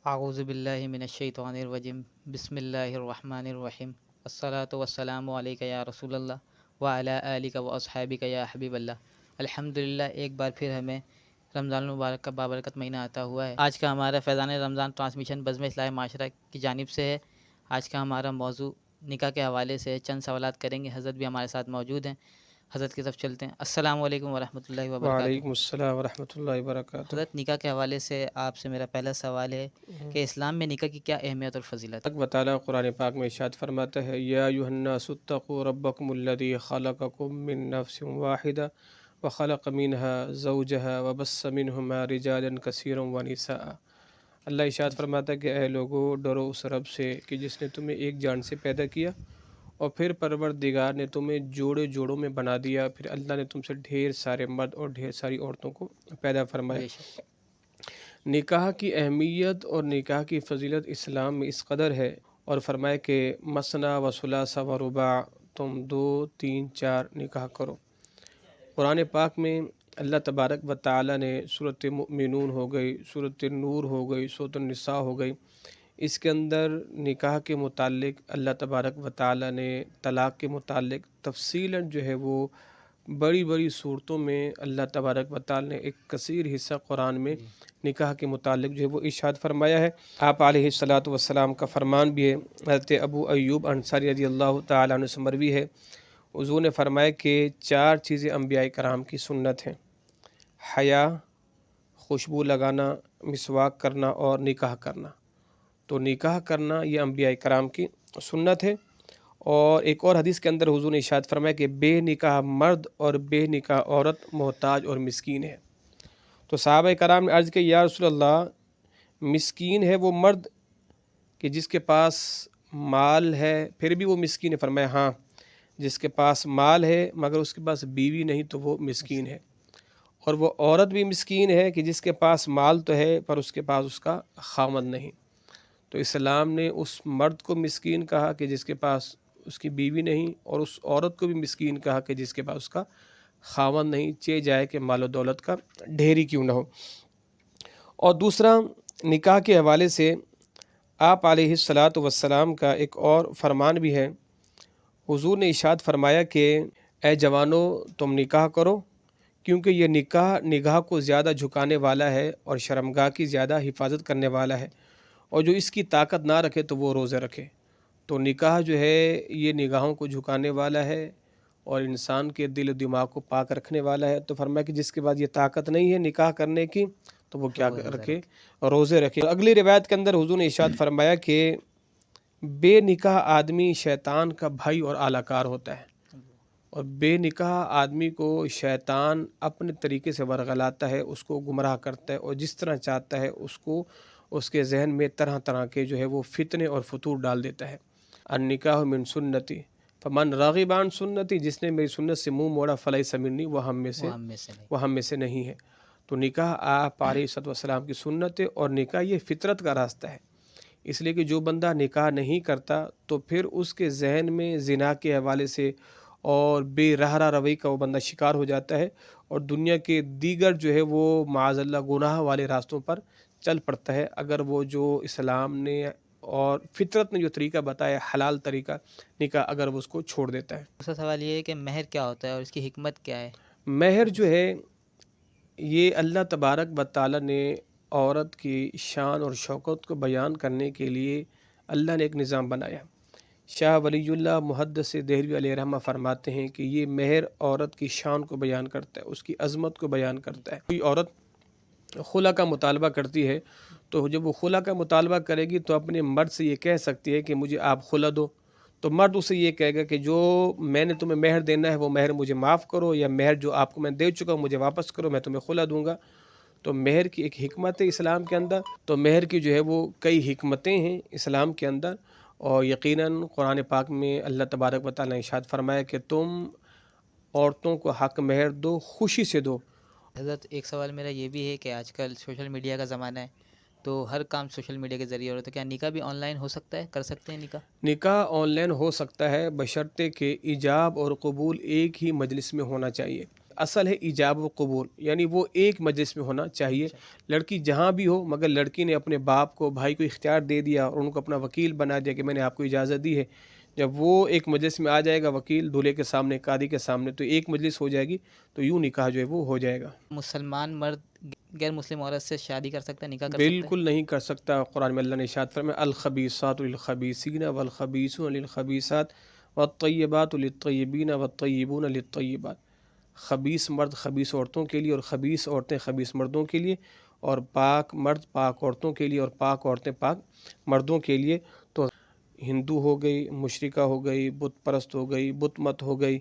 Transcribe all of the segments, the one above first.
اعوذ باللہ من الشیطان الرجیم بسم اللہ الرحمن الرحیم الصلاۃ والسلام علیک یا رسول اللہ وعلی آلک و اصحابک یا حبیب اللہ۔ الحمدللہ، ایک بار پھر ہمیں رمضان المبارک کا بابرکت مہینہ آتا ہوا ہے۔ آج کا ہمارا فیضان رمضان ٹرانسمیشن بزم اصلاح معاشرہ کی جانب سے ہے۔ آج کا ہمارا موضوع نکاح کے حوالے سے چند سوالات کریں گے۔ حضرت بھی ہمارے ساتھ موجود ہیں، حضرت کی طرف چلتے ہیں۔ السلام علیکم ورحمۃ اللہ وبرکاتہ۔ وعلیکم السلام ورحمۃ اللہ وبرکاتہ۔ حضرت، نکاح کے حوالے سے آپ سے میرا پہلا سوال ہے کہ اسلام میں نکاح کی کیا اہمیت اور فضیلت ہے؟ اللہ تعالیٰ قرآن پاک میں ارشاد فرماتا ہے، یا ایھا الناس اتقوا ربکم الذی خلقکم من نفس واحدہ وخلق منها زوجها وبث منہما رجالا کثیرا ونساء۔ اللہ ارشاد فرماتا ہے کہ اے لوگو، ڈرو اس رب سے کہ جس نے تمہیں ایک جان سے پیدا کیا اور پھر پروردگار نے تمہیں جوڑے جوڑوں میں بنا دیا، پھر اللہ نے تم سے ڈھیر سارے مرد اور ڈھیر ساری عورتوں کو پیدا فرمایا۔ بے شک۔ نکاح کی اہمیت اور نکاح کی فضیلت اسلام میں اس قدر ہے، اور فرمایا کہ مثنیٰ و ثلاث و رباع، تم 2 3 4 نکاح کرو۔ قرآن پاک میں اللہ تبارک و تعالیٰ نے سورۃ مؤمنون ہو گئی، سورۃ نور ہو گئی، سورۃ النساء ہو گئی، اس کے اندر نکاح کے متعلق اللہ تبارک و تعالیٰ نے طلاق کے متعلق تفصیلاً جو ہے وہ بڑی بڑی صورتوں میں اللہ تبارک و تعالیٰ نے ایک کثیر حصہ قرآن میں نکاح کے متعلق جو ہے وہ ارشاد فرمایا ہے۔ آپ علیہ الصلاۃ والسلام کا فرمان بھی ہے، حضرت ابو ایوب انصاری رضی اللہ تعالیٰ عنہ سے مروی ہے، حضور نے فرمایا کہ 4 چیزیں انبیاء کرام کی سنت ہیں: حیا، خوشبو لگانا، مسواک کرنا اور نکاح کرنا۔ تو نکاح کرنا یہ انبیاء کرام کی سنت ہے۔ اور ایک اور حدیث کے اندر حضور نے ارشاد فرمایا کہ بے نکاح مرد اور بے نکاح عورت محتاج اور مسکین ہے۔ تو صحابہ کرام نے عرض کی، یا رسول اللہ، مسکین ہے وہ مرد کہ جس کے پاس مال ہے پھر بھی وہ مسکین ہے؟ فرمایا ہاں، جس کے پاس مال ہے مگر اس کے پاس بیوی نہیں تو وہ مسکین ہے۔ اور وہ عورت بھی مسکین ہے کہ جس کے پاس مال تو ہے پر اس کے پاس اس کا خاوند نہیں۔ تو اسلام نے اس مرد کو مسکین کہا کہ جس کے پاس اس کی بیوی نہیں، اور اس عورت کو بھی مسکین کہا کہ جس کے پاس اس کا خاوند نہیں، چاہے جائے کہ مال و دولت کا ڈھیری کیوں نہ ہو۔ اور دوسرا، نکاح کے حوالے سے آپ علیہ الصلاۃ والسلام کا ایک اور فرمان بھی ہے۔ حضور نے ارشاد فرمایا کہ اے جوانو، تم نکاح کرو، کیونکہ یہ نکاح نگاہ کو زیادہ جھکانے والا ہے اور شرمگاہ کی زیادہ حفاظت کرنے والا ہے، اور جو اس کی طاقت نہ رکھے تو وہ روزے رکھے۔ تو نکاح جو ہے یہ نگاہوں کو جھکانے والا ہے اور انسان کے دل و دماغ کو پاک رکھنے والا ہے۔ تو فرمایا کہ جس کے بعد یہ طاقت نہیں ہے نکاح کرنے کی تو وہ کیا رکھے؟ روزے رکھے۔ اگلی روایت کے اندر حضور نے ارشاد فرمایا کہ بے نکاح آدمی شیطان کا بھائی اور اعلی کار ہوتا ہے، اور بے نکاح آدمی کو شیطان اپنے طریقے سے ورغلاتا ہے، اس کو گمراہ کرتا ہے، اور جس طرح چاہتا ہے اس کو اس کے ذہن میں طرح طرح کے جو ہے وہ فتنے اور فطور ڈال دیتا ہے۔ النکاح من سنتی فمن راغب عن سنتی، جس نے میری سنت سے منہ موڑا فلیس منی، وہ ہم میں سے نہیں ہے۔ تو نکاح آپ علیہ الصلوۃ والسلام کی سنت ہے، اور نکاح یہ فطرت کا راستہ ہے، اس لیے کہ جو بندہ نکاح نہیں کرتا تو پھر اس کے ذہن میں زنا کے حوالے سے اور بے رہا روی کا وہ بندہ شکار ہو جاتا ہے، اور دنیا کے دیگر جو ہے وہ معاذ اللہ گناہ والے راستوں پر چل پڑتا ہے، اگر وہ جو اسلام نے اور فطرت نے جو طریقہ بتایا حلال طریقہ نکاح، اگر وہ اس کو چھوڑ دیتا ہے۔ دوسرا سوال یہ ہے کہ مہر کیا ہوتا ہے اور اس کی حکمت کیا ہے؟ مہر جو ہے یہ اللہ تبارک و تعالیٰ نے عورت کی شان اور شوکت کو بیان کرنے کے لیے اللہ نے ایک نظام بنایا۔ شاہ ولی اللہ محدث دہلوی علیہ رحمہ فرماتے ہیں کہ یہ مہر عورت کی شان کو بیان کرتا ہے، اس کی عظمت کو بیان کرتا ہے۔ کوئی عورت خلا کا مطالبہ کرتی ہے تو جب وہ خلا کا مطالبہ کرے گی تو اپنے مرد سے یہ کہہ سکتی ہے کہ مجھے آپ خلا دو، تو مرد اسے یہ کہے گا کہ جو میں نے تمہیں مہر دینا ہے وہ مہر مجھے معاف کرو، یا مہر جو آپ کو میں دے چکا ہوں مجھے واپس کرو، میں تمہیں خلا دوں گا۔ تو مہر کی ایک حکمت ہے اسلام کے اندر، تو مہر کی جو ہے وہ کئی حکمتیں ہیں اسلام کے اندر، اور یقیناً قرآن پاک میں اللہ تبارک و تعالیٰ نے ارشاد فرمایا کہ تم عورتوں کو حق مہر دو، خوشی سے دو۔ حضرت، ایک سوال میرا یہ بھی ہے کہ آج کل سوشل میڈیا کا زمانہ ہے، تو ہر کام سوشل میڈیا کے ذریعے ہو رہا ہے، تو کیا نکاح بھی آن لائن ہو سکتا ہے؟ کر سکتے ہیں نکاح؟ نکاح آن لائن ہو سکتا ہے بشرطے کہ ایجاب اور قبول ایک ہی مجلس میں ہونا چاہیے۔ اصل ہے ایجاب و قبول، یعنی وہ ایک مجلس میں ہونا چاہیے، لڑکی جہاں بھی ہو، مگر لڑکی نے اپنے باپ کو بھائی کو اختیار دے دیا اور ان کو اپنا وکیل بنا دیا کہ میں نے آپ کو اجازت دی ہے، جب وہ ایک مجلس میں آ جائے گا وکیل دولہے کے سامنے قاضی کے سامنے تو ایک مجلس ہو جائے گی، تو یوں نکاح جو ہے وہ ہو جائے گا۔ مسلمان مرد غیر مسلم عورت سے شادی کر سکتا ہے، نکاح کر سکتا ہے؟ بالکل نہیں کر سکتا، قرآن میں اللہ نے ارشاد فرمایا الخبیثات للخبیثین والخبیثون للخبیثات والطیبات للطیبین والطیبون للطیبات، خبیث مرد خبیث عورتوں کے لیے اور خبیث عورتیں خبیث مردوں کے لیے، اور پاک مرد پاک عورتوں کے لیے اور پاک عورتیں پاک مردوں کے لیے۔ تو ہندو ہو گئی، مشرکہ ہو گئی، بت پرست ہو گئی، بت مت ہو گئی،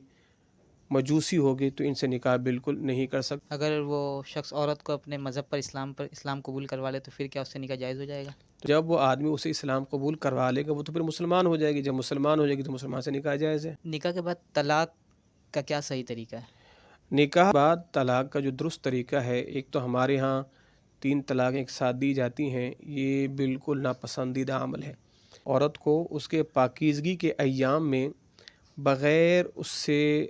مجوسی ہو گئی، تو ان سے نکاح بالکل نہیں کر سکتا۔ اگر وہ شخص عورت کو اپنے مذہب پر اسلام قبول کروا لے تو پھر کیا اس سے نکاح جائز ہو جائے گا؟ جب وہ آدمی اسے اسلام قبول کروا لے گا وہ تو پھر مسلمان ہو جائے گی، جب مسلمان ہو جائے گی تو مسلمان سے نکاح جائز ہے۔ نکاح کے بعد طلاق کا کیا صحیح طریقہ ہے؟ نکاح بعد طلاق کا جو درست طریقہ ہے، ایک تو ہمارے ہاں 3 طلاقیں ایک ساتھ دی جاتی ہیں، یہ بالکل ناپسندیدہ عمل ہے۔ عورت کو اس کے پاکیزگی کے ایام میں بغیر اس سے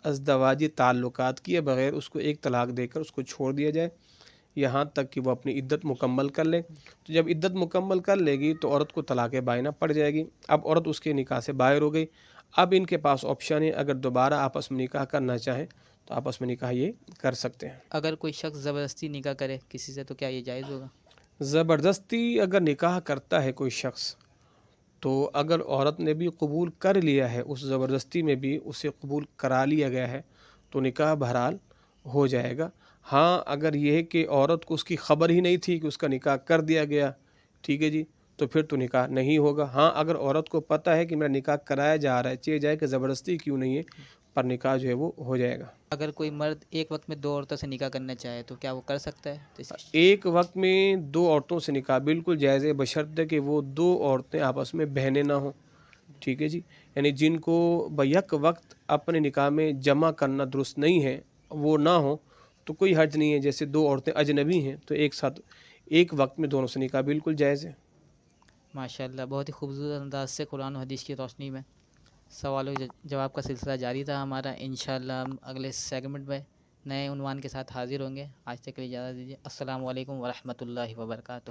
ازدواجی تعلقات کیے بغیر اس کو ایک طلاق دے کر اس کو چھوڑ دیا جائے، یہاں تک کہ وہ اپنی عدت مکمل کر لے۔ تو جب عدت مکمل کر لے گی تو عورت کو طلاق بائنہ پڑ جائے گی، اب عورت اس کے نکاح سے باہر ہو گئی۔ اب ان کے پاس آپشن ہے، اگر دوبارہ آپس میں نکاح کرنا چاہیں تو آپس میں نکاح یہ کر سکتے ہیں۔ اگر کوئی شخص زبردستی نکاح کرے کسی سے تو کیا یہ جائز ہوگا؟ زبردستی اگر نکاح کرتا ہے کوئی شخص تو اگر عورت نے بھی قبول کر لیا ہے، اس زبردستی میں بھی اسے قبول کرا لیا گیا ہے تو نکاح بہرحال ہو جائے گا۔ ہاں اگر یہ ہے کہ عورت کو اس کی خبر ہی نہیں تھی کہ اس کا نکاح کر دیا گیا، ٹھیک ہے جی، تو پھر تو نکاح نہیں ہوگا۔ ہاں اگر عورت کو پتہ ہے کہ میرا نکاح کرایا جا رہا ہے، چاہے جائے کہ زبردستی کیوں نہیں ہے، پر نکاح جو ہے وہ ہو جائے گا۔ اگر کوئی مرد ایک وقت میں 2 عورتوں سے نکاح کرنا چاہے تو کیا وہ کر سکتا ہے؟ تو ایک وقت میں 2 عورتوں سے نکاح بالکل جائز ہے، بشرطے کہ وہ 2 عورتیں آپس میں بہنیں نہ ہوں، ٹھیک ہے جی، یعنی جن کو بیک وقت اپنے نکاح میں جمع کرنا درست نہیں ہے وہ نہ ہوں تو کوئی حرج نہیں ہے۔ جیسے 2 عورتیں اجنبی ہیں تو ایک ساتھ ایک وقت میں دونوں سے نکاح بالکل جائز ہے۔ ماشاءاللہ بہت ہی خوبصورت انداز سے قرآن و حدیث کی روشنی میں سوال و جواب کا سلسلہ جاری تھا ہمارا۔ انشاءاللہ ہم اگلے سیگمنٹ میں نئے عنوان کے ساتھ حاضر ہوں گے۔ آج تک کے لیے اجازت دیجیے۔ السلام علیکم ورحمۃ اللہ وبرکاتہ۔